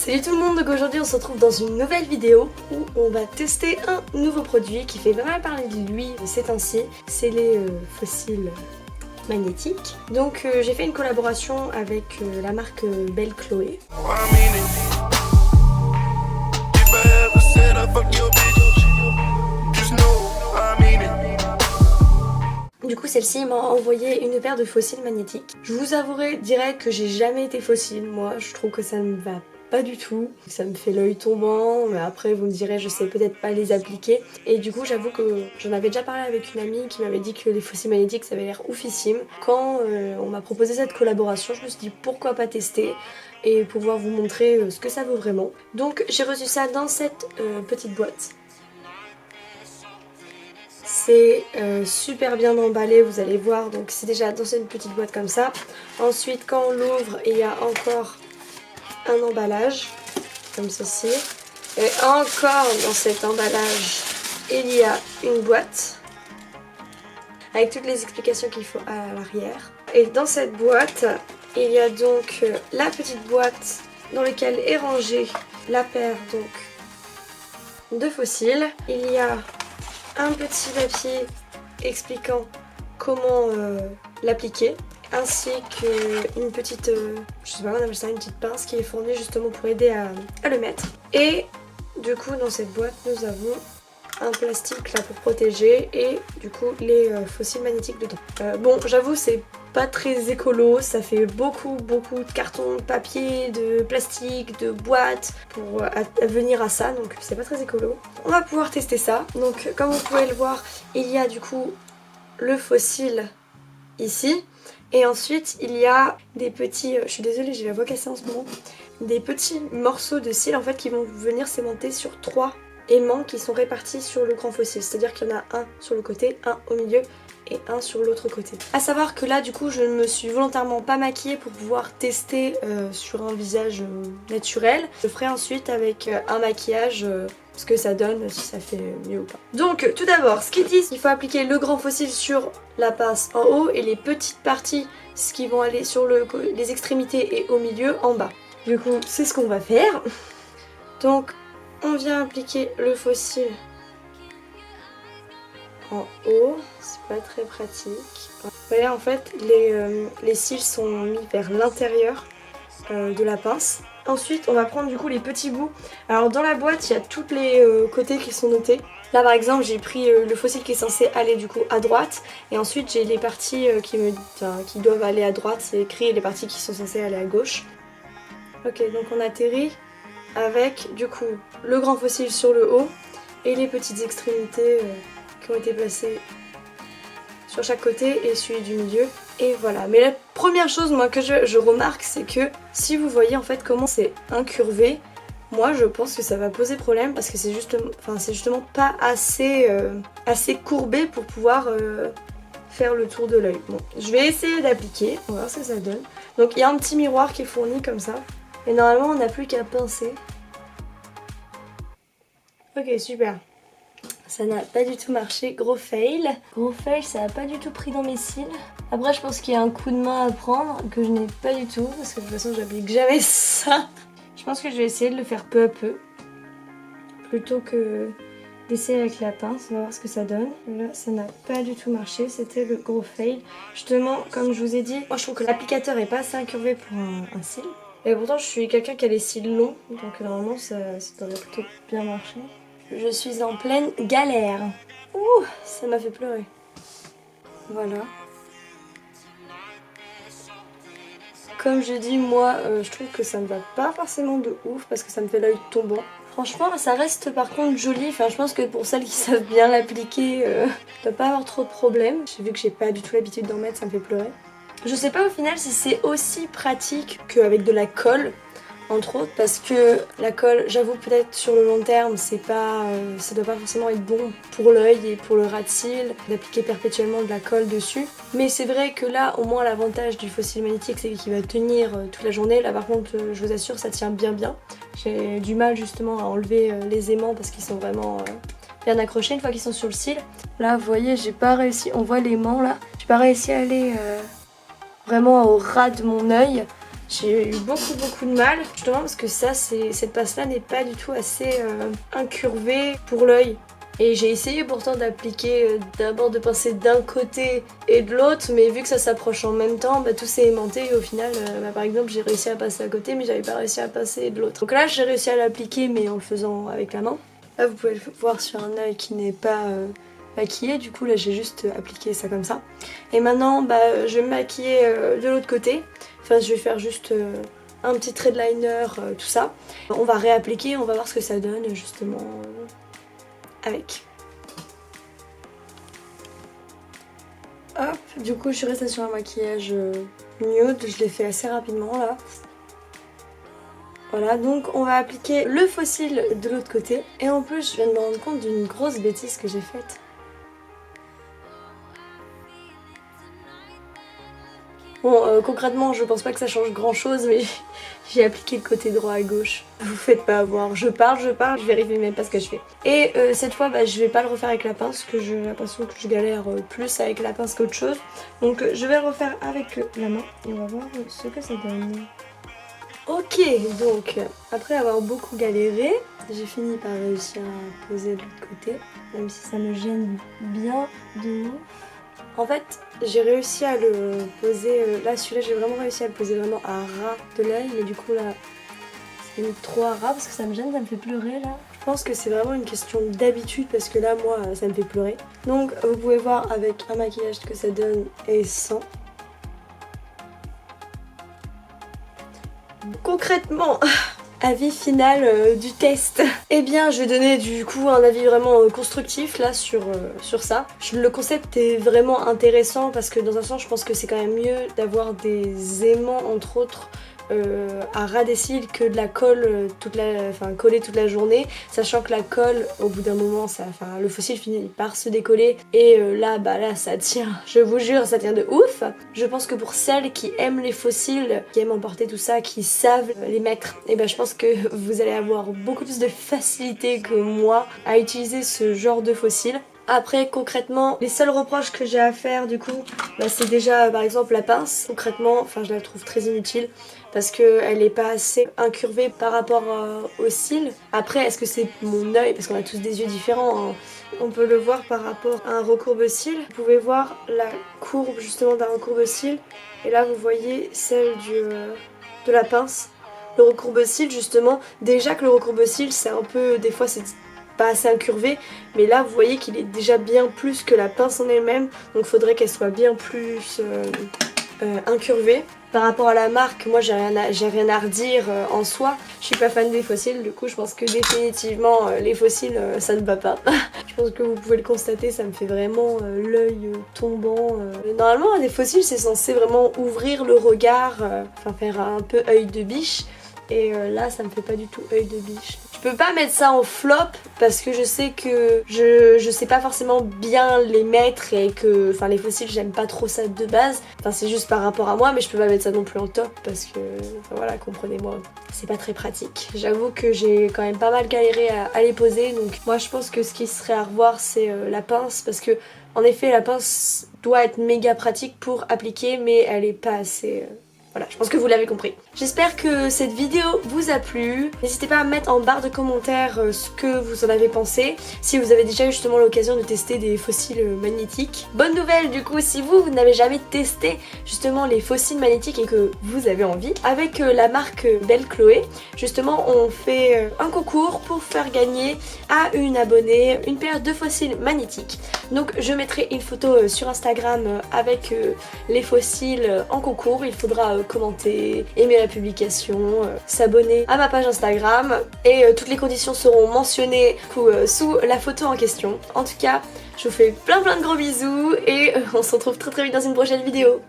Salut tout le monde, donc aujourd'hui on se retrouve dans une nouvelle vidéo où on va tester un nouveau produit qui fait vraiment parler de lui ces temps-ci, c'est les fossiles magnétiques. Donc j'ai fait une collaboration avec la marque Belle Chloé. Du coup celle-ci m'a envoyé une paire de fossiles magnétiques. Je vous avouerai direct que j'ai jamais été fossile, moi je trouve que ça me va pas du tout. Ça me fait l'œil tombant, mais après vous me direz je sais peut-être pas les appliquer. Et du coup j'avoue que j'en avais déjà parlé avec une amie qui m'avait dit que les fossiles magnétiques ça avait l'air oufissime. Quand on m'a proposé cette collaboration, je me suis dit pourquoi pas tester et pouvoir vous montrer ce que ça vaut vraiment. Donc j'ai reçu ça dans cette petite boîte. C'est super bien emballé, vous allez voir, donc c'est déjà dans une petite boîte comme ça. Ensuite quand on l'ouvre, il y a encore un emballage comme ceci. Et encore dans cet emballage, il y a une boîte avec toutes les explications qu'il faut à l'arrière. Et dans cette boîte, il y a donc la petite boîte dans laquelle est rangée la paire donc de fossiles. Il y a un petit papier expliquant comment l'appliquer, ainsi qu'une petite, je sais pas comment on appelle ça, une petite pince qui est fournie justement pour aider à le mettre. Et du coup dans cette boîte nous avons un plastique là pour protéger et du coup les fossiles magnétiques dedans. Bon j'avoue c'est pas très écolo, ça fait beaucoup de carton, de papier, de plastique, de boîtes pour venir à ça, donc c'est pas très écolo. On va pouvoir tester ça. Donc comme vous pouvez le voir, il y a du coup le fossile ici et ensuite il y a des petits, je suis désolée j'ai la voix cassée en ce moment, des petits morceaux de cils en fait qui vont venir s'aimanter sur 3 aimants qui sont répartis sur le grand fossile, c'est-à-dire qu'il y en a un sur le côté, un au milieu et un sur l'autre côté. A savoir que là du coup je ne me suis volontairement pas maquillée pour pouvoir tester sur un visage naturel. Je ferai ensuite avec un maquillage ce que ça donne, si ça fait mieux ou pas. Donc tout d'abord ce qu'ils disent, il faut appliquer le grand fossile sur la pince en haut et les petites parties ce qui vont aller sur les extrémités et au milieu en bas. Du coup c'est ce qu'on va faire. Donc on vient appliquer le fossile en haut, c'est pas très pratique. Vous voyez en fait les cils sont mis vers l'intérieur de la pince. Ensuite on va prendre du coup les petits bouts. Alors dans la boîte il y a tous les côtés qui sont notés. Là par exemple j'ai pris le fossile qui est censé aller du coup à droite et ensuite j'ai les parties qui doivent aller à droite, c'est écrit, et les parties qui sont censées aller à gauche. Ok donc on atterrit avec du coup le grand fossile sur le haut et les petites extrémités qui ont été placées sur chaque côté et celui du milieu. Et voilà, mais la première chose moi que je remarque c'est que si vous voyez en fait comment c'est incurvé, moi je pense que ça va poser problème parce que c'est justement pas assez courbé pour pouvoir faire le tour de l'œil. Bon, je vais essayer d'appliquer, on va voir ce que ça donne. Donc il y a un petit miroir qui est fourni comme ça. Et normalement on n'a plus qu'à pincer. Ok super. Ça n'a pas du tout marché, gros fail. Gros fail, ça n'a pas du tout pris dans mes cils. Après je pense qu'il y a un coup de main à prendre que je n'ai pas du tout parce que de toute façon j'applique jamais ça. Je pense que je vais essayer de le faire peu à peu. Plutôt que d'essayer avec la pince, on va voir ce que ça donne. Là ça n'a pas du tout marché, c'était le gros fail. Justement comme je vous ai dit, moi je trouve que l'applicateur est pas assez incurvé pour un cil. Et pourtant je suis quelqu'un qui a les cils longs, donc normalement ça devrait plutôt bien marcher. Je suis en pleine galère. Ouh, ça m'a fait pleurer. Voilà. Comme je dis, moi je trouve que ça ne va pas forcément de ouf parce que ça me fait l'œil tombant. Franchement ça reste par contre joli, enfin je pense que pour celles qui savent bien l'appliquer, ne doit pas avoir trop de problèmes. J'ai vu que j'ai pas du tout l'habitude d'en mettre, ça me fait pleurer. Je sais pas au final si c'est aussi pratique qu'avec de la colle, entre autres, parce que la colle, j'avoue peut-être sur le long terme, ça doit pas forcément être bon pour l'œil et pour le ras de cils d'appliquer perpétuellement de la colle dessus. Mais c'est vrai que là, au moins l'avantage du fossile magnétique, c'est qu'il va tenir toute la journée. Là par contre, je vous assure, ça tient bien. J'ai du mal justement à enlever les aimants parce qu'ils sont vraiment bien accrochés une fois qu'ils sont sur le cil. Là, vous voyez, j'ai pas réussi, on voit l'aimant là, j'ai pas réussi à aller vraiment au ras de mon œil. J'ai eu beaucoup de mal, justement parce que cette pince là n'est pas du tout assez incurvée pour l'œil. Et j'ai essayé pourtant d'appliquer, d'abord de pincer d'un côté et de l'autre, mais vu que ça s'approche en même temps, bah, tout s'est aimanté et au final, par exemple, j'ai réussi à passer à côté, mais j'avais pas réussi à passer de l'autre. Donc là, j'ai réussi à l'appliquer, mais en le faisant avec la main. Là, vous pouvez le voir sur un œil qui n'est pas maquillé, du coup là j'ai juste appliqué ça comme ça. Et maintenant, je vais me maquiller de l'autre côté. Enfin, je vais faire juste un petit trait de liner, tout ça. On va réappliquer, on va voir ce que ça donne justement avec. Hop, du coup je suis restée sur un maquillage nude, je l'ai fait assez rapidement là. Voilà, donc on va appliquer le faux cil de l'autre côté. Et en plus, je viens de me rendre compte d'une grosse bêtise que j'ai faite. Bon, concrètement, je pense pas que ça change grand chose, mais j'ai appliqué le côté droit à gauche. Vous faites pas avoir, je parle, je vérifie même pas ce que je fais. Et cette fois, je vais pas le refaire avec la pince, parce que j'ai l'impression que je galère plus avec la pince qu'autre chose. Donc je vais le refaire avec la main, et on va voir ce que ça donne. Ok, donc après avoir beaucoup galéré, j'ai fini par réussir à poser de l'autre côté, même si ça me gêne bien de ouf. En fait, j'ai réussi à le poser, là celui-là j'ai vraiment réussi à le poser vraiment à ras de l'œil, mais du coup là c'est trop à ras parce que ça me gêne, ça me fait pleurer là. Je pense que c'est vraiment une question d'habitude parce que là moi ça me fait pleurer. Donc vous pouvez voir avec un maquillage ce que ça donne et sans. Concrètement, avis final du test. Eh bien, je vais donner du coup un avis vraiment constructif là sur ça. Le concept est vraiment intéressant parce que dans un sens, je pense que c'est quand même mieux d'avoir des aimants entre autres à ras des cils que de la colle coller toute la journée, sachant que la colle au bout d'un moment le faux cil finit par se décoller et là ça tient, je vous jure ça tient de ouf. Je pense que pour celles qui aiment les faux cils, qui aiment emporter tout ça, qui savent les mettre, et je pense que vous allez avoir beaucoup plus de facilité que moi à utiliser ce genre de faux cils. Après concrètement, les seuls reproches que j'ai à faire du coup, c'est déjà par exemple la pince. Concrètement, je la trouve très inutile parce qu'elle n'est pas assez incurvée par rapport aux cils. Après, est-ce que c'est mon œil? Parce qu'on a tous des yeux différents, hein. On peut le voir par rapport à un recourbe-cils. Vous pouvez voir la courbe justement d'un recourbe-cils. Et là vous voyez celle de la pince. Le recourbe-cils justement, déjà que le recourbe-cils c'est un peu, des fois c'est pas assez incurvé, mais là vous voyez qu'il est déjà bien plus que la pince en elle-même, donc il faudrait qu'elle soit bien plus incurvée. Par rapport à la marque, moi j'ai rien à redire en soi. Je suis pas fan des faux cils, du coup je pense que définitivement les faux cils ça ne va pas. Je pense que vous pouvez le constater, ça me fait vraiment l'œil tombant. Normalement des faux cils c'est censé vraiment ouvrir le regard, faire un peu œil de biche. Et là ça me fait pas du tout œil de biche. Je peux pas mettre ça en flop parce que je sais que je sais pas forcément bien les mettre et que les faux cils j'aime pas trop ça de base. C'est juste par rapport à moi, mais je peux pas mettre ça non plus en top parce que voilà, comprenez-moi, c'est pas très pratique. J'avoue que j'ai quand même pas mal galéré à les poser, donc moi je pense que ce qui serait à revoir c'est la pince, parce que en effet la pince doit être méga pratique pour appliquer, mais elle est pas assez... Voilà, je pense que vous l'avez compris. J'espère que cette vidéo vous a plu. N'hésitez pas à mettre en barre de commentaires ce que vous en avez pensé. Si vous avez déjà eu justement l'occasion de tester des faux cils magnétiques. Bonne nouvelle du coup, si vous n'avez jamais testé justement les faux cils magnétiques et que vous avez envie, avec la marque Belle Chloé, justement on fait un concours pour faire gagner à une abonnée une paire de faux cils magnétiques. Donc je mettrai une photo sur Instagram avec les faux cils en concours. Il faudra commenter, aimer la publication, s'abonner à ma page Instagram et toutes les conditions seront mentionnées sous la photo en question. En tout cas, je vous fais plein de gros bisous et on se retrouve très vite dans une prochaine vidéo.